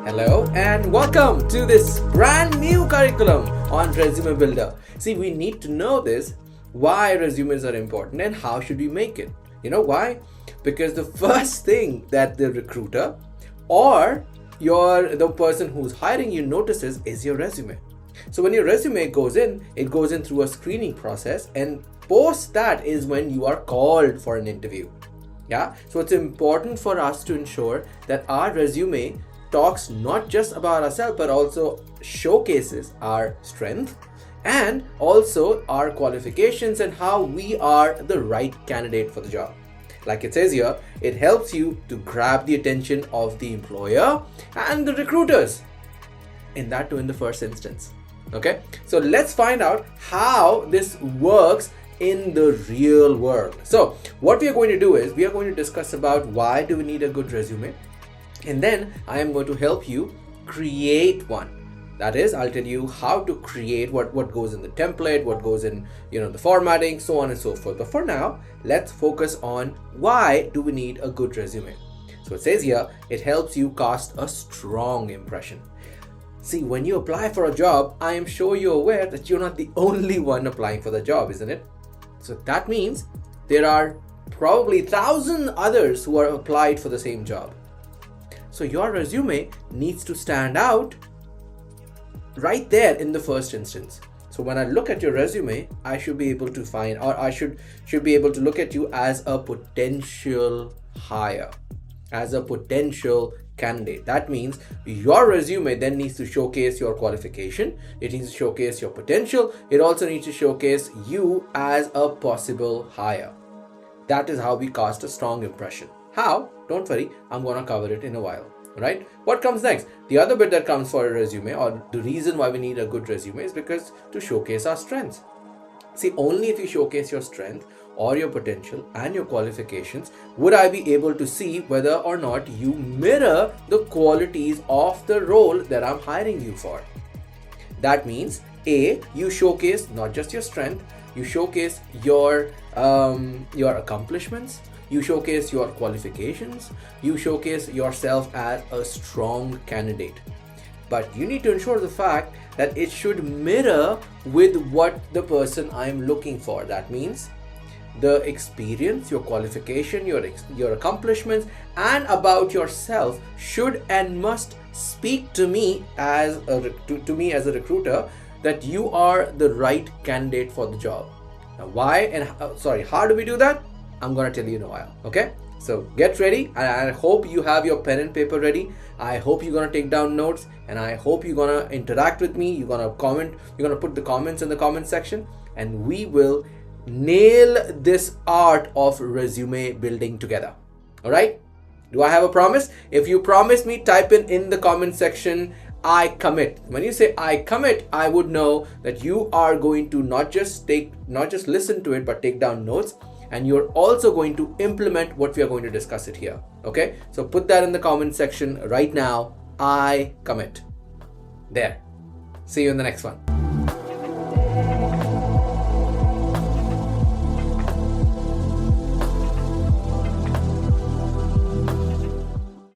Hello and welcome to this brand new curriculum on Resume Builder. See, we need to know this, why resumes are important and how should we make it. You know why? Because the first thing that the recruiter or the person who's hiring you notices is your resume. So when your resume goes in, it goes in through a screening process, and post that is when you are called for an interview. Yeah, so it's important for us to ensure that our resume talks not just about ourselves but also showcases our strength and also our qualifications and how we are the right candidate for the job. Like it says here, it helps you to grab the attention of the employer and the recruiters, in that too in the first instance. Okay, so let's find out how this works in the real world. So what we are going to do is we are going to discuss about why do we need a good resume, and then I am going to help you create one. That is, I'll tell you how to create what goes in the template, what goes in the formatting, so on and so forth. But for now, let's focus on why do we need a good resume. So it says here, it helps you cast a strong impression. See, when you apply for a job, I am sure you're aware that you're not the only one applying for the job, isn't it? So that means there are probably 1,000 others who are applied for the same job. So your resume needs to stand out right there in the first instance. So when I look at your resume, I should be able to find, or I should be able to look at you as a potential hire, as a potential candidate. That means your resume then needs to showcase your qualification, it needs to showcase your potential, it also needs to showcase you as a possible hire. That is how we cast a strong impression. How? Don't worry, I'm gonna cover it in a while. Right? What comes next? The other bit that comes for a resume, or the reason why we need a good resume, is because to showcase our strengths. See, only if you showcase your strength or your potential and your qualifications would I be able to see whether or not you mirror the qualities of the role that I'm hiring you for. That means A, you showcase not just your strength, you showcase your accomplishments, you showcase your qualifications, you showcase yourself as a strong candidate. But you need to ensure the fact that it should mirror with what the person I'm looking for. That means the experience, your qualification, your accomplishments, and about yourself should and must speak to me as a recruiter that you are the right candidate for the job. Now, why and how do we do that? I'm going to tell you in a while. Okay, so get ready, and I hope you have your pen and paper ready. I hope you're going to take down notes, and I hope you're going to interact with me. You're going to comment, you're going to put the comments in the comment section, and we will nail this art of resume building together. All right, do I have a promise? If you promise me, type in the comment section, I commit. When you say I commit, I would know that you are going to not just listen to it, but take down notes, and you're also going to implement what we are going to discuss it here. Okay, so put that in the comment section right now. I commit. There. See you in the next one.